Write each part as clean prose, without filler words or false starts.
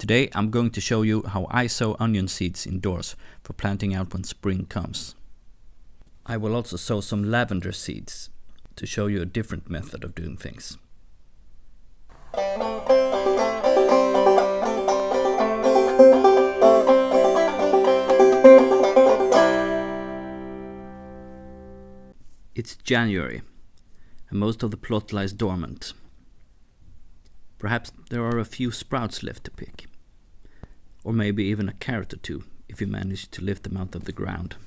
Today I'm going to show you how I sow onion seeds indoors for planting out when spring comes. I will also sow some lavender seeds to show you a different method of doing things. It's January and most of the plot lies dormant. Perhaps there are a few sprouts left to pick, or maybe even a carrot or two if you manage to lift them out of the ground.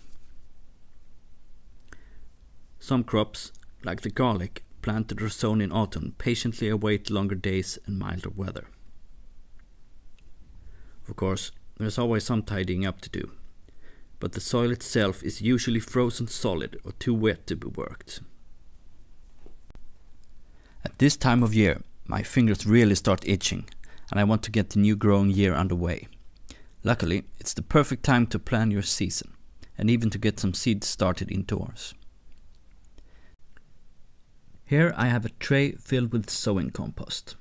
Some crops, like the garlic, planted or sown in autumn, patiently await longer days and milder weather. Of course, there's always some tidying up to do, but the soil itself is usually frozen solid or too wet to be worked. At this time of year, my fingers really start itching, and I want to get the new growing year underway. Luckily, it's the perfect time to plan your season, and even to get some seeds started indoors. Here I have a tray filled with sowing compost.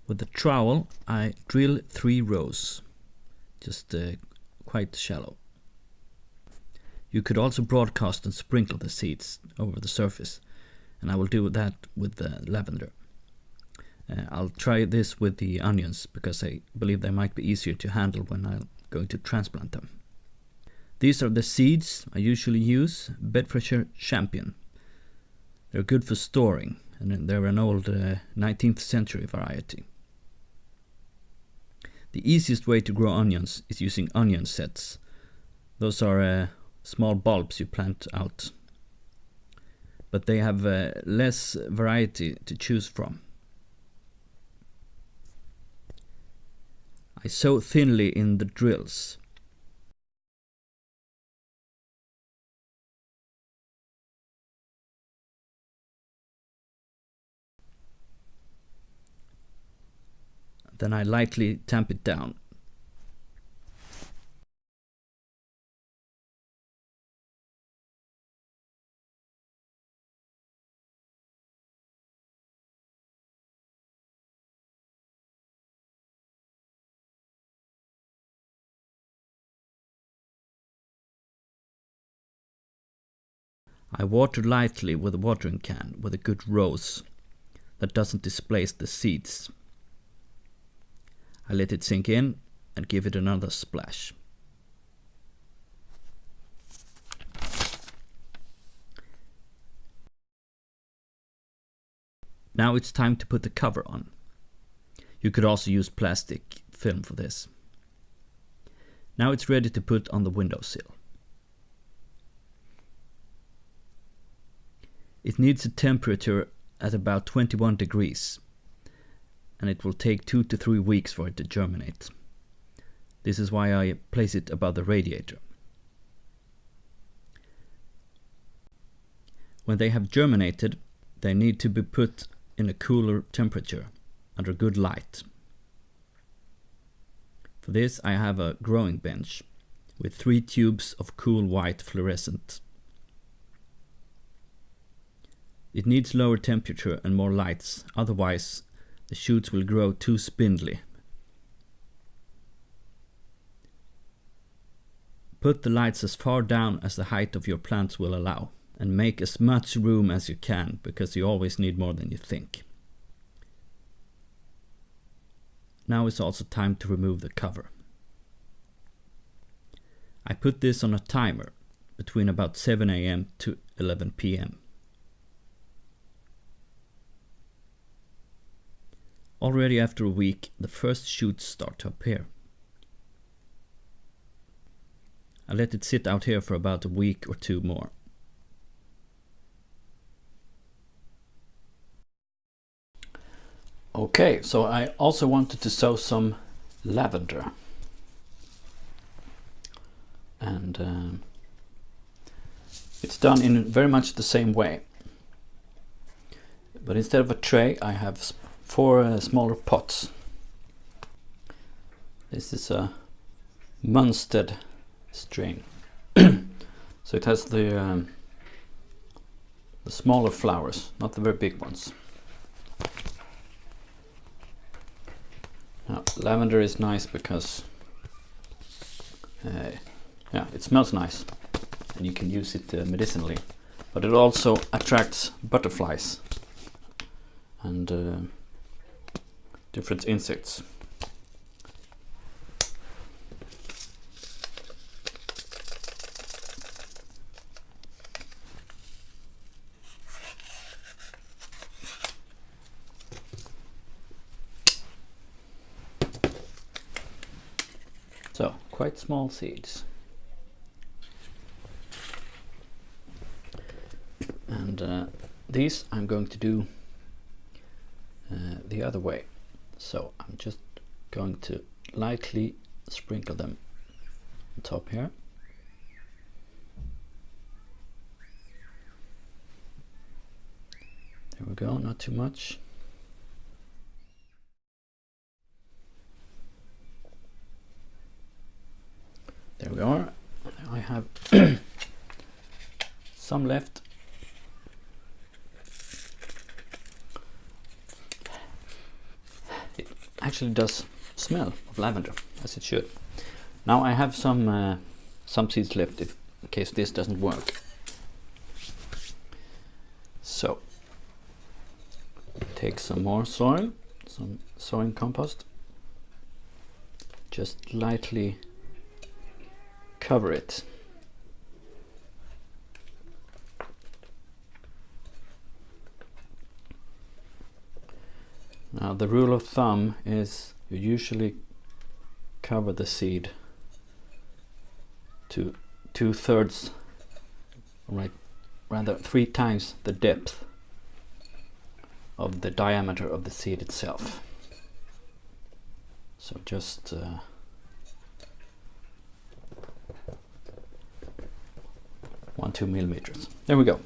With a trowel, I drill 3 rows, just quite shallow. You could also broadcast and sprinkle the seeds over the surface, and I will do that with the lavender. I'll try this with the onions because I believe they might be easier to handle when I'm going to transplant them. These are the seeds I usually use, Bedfordshire Champion. They're good for storing, and they're an old 19th century variety. The easiest way to grow onions is using onion sets. Those are small bulbs you plant out, but they have less variety to choose from. I sow thinly in the drills. Then I lightly tamp it down. I water lightly with a watering can with a good rose that doesn't displace the seeds. I let it sink in and give it another splash. Now it's time to put the cover on. You could also use plastic film for this. Now it's ready to put on the windowsill. It needs a temperature at about 21 degrees, and it will take 2 to 3 weeks for it to germinate. This is why I place it above the radiator. When they have germinated, they need to be put in a cooler temperature under good light. For this I have a growing bench with 3 tubes of cool white fluorescent. It needs lower temperature and more lights, otherwise the shoots will grow too spindly. Put the lights as far down as the height of your plants will allow, and make as much room as you can, because you always need more than you think. Now it's also time to remove the cover. I put this on a timer between about 7 AM to 11 PM. Already after a week, the first shoots start to appear. I let it sit out here for about a week or 2 more. Okay, so I also wanted to sow some lavender. And it's done in very much the same way. But instead of a tray, I have 4 smaller pots. This is a Munstead strain. So it has the smaller flowers, not the very big ones. Lavender is nice because yeah, it smells nice and you can use it medicinally, but it also attracts butterflies and different insects. So, quite small seeds. And these I'm going to do the other way. So I'm just going to lightly sprinkle them on top here. There we go, not too much. There we are. I have some left. It actually does smell of lavender, as it should. Now I have some seeds left in case this doesn't work. So take some more soil, some sowing compost. Just lightly cover it. Now the rule of thumb is you usually cover the seed to 2/3, right, rather 3 times the depth of the diameter of the seed itself. So just 1-2 millimeters. There we go.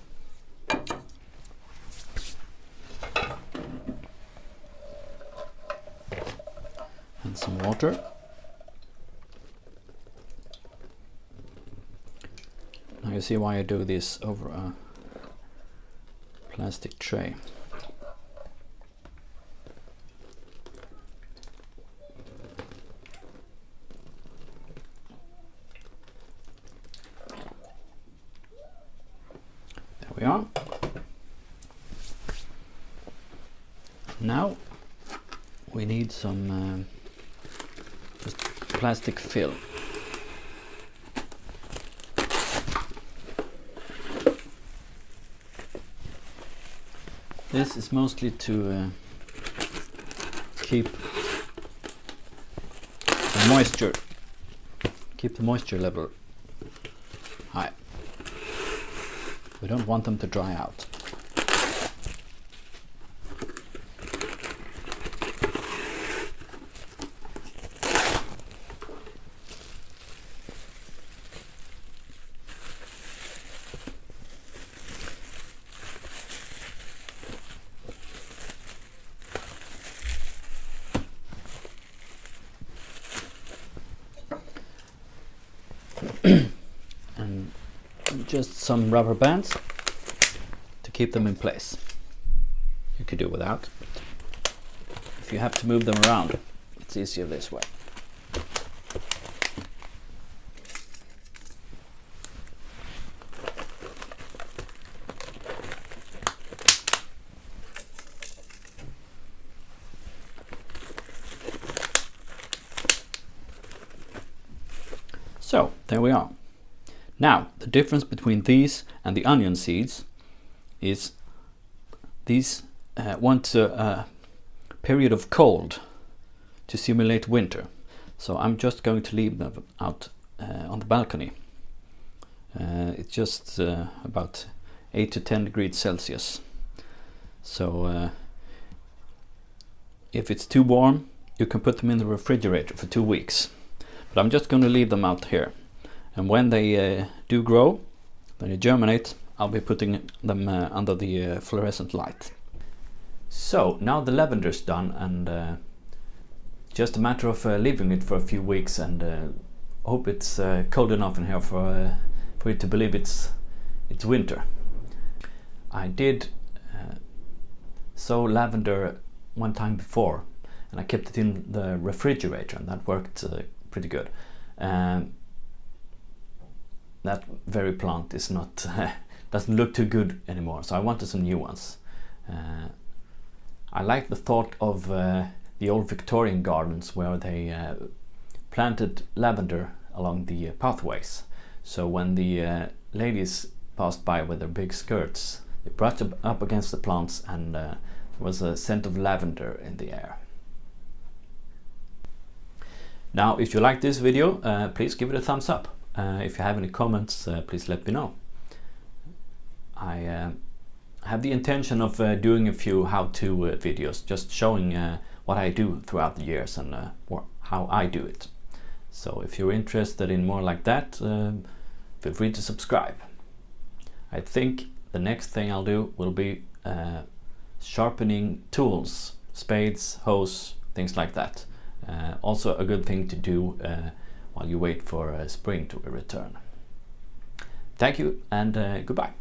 And some water. Now you see why I do this over a plastic tray. We are. Now we need some just plastic fill. This is mostly to keep the moisture level high. We don't want them to dry out. And just some rubber bands to keep them in place. You could do without, but if you have to move them around, it's easier this way. So there we are. Now the difference between these and the onion seeds is these want a period of cold to simulate winter. So I'm just going to leave them out on the balcony. It's just about 8 to 10 degrees Celsius. So if it's too warm, you can put them in the refrigerator for 2 weeks. But I'm just going to leave them out here. And when they do grow, when they germinate, I'll be putting them under the fluorescent light. So now the lavender's done, and just a matter of leaving it for a few weeks, and hope it's cold enough in here for you to believe it's winter. I did sow lavender one time before, and I kept it in the refrigerator, and that worked pretty good. That very plant is not doesn't look too good anymore, so I wanted some new ones. I like the thought of the old Victorian gardens where they planted lavender along the pathways, so when the ladies passed by with their big skirts, they brushed up against the plants, and there was a scent of lavender in the air. Now, if you like this video, please give it a thumbs up. If you have any comments, please let me know. I have the intention of doing a few how-to videos, just showing what I do throughout the years and how I do it. So if you're interested in more like that, feel free to subscribe. I think the next thing I'll do will be sharpening tools, spades, hoes, things like that. Also a good thing to do while you wait for spring to return. Thank you, and goodbye.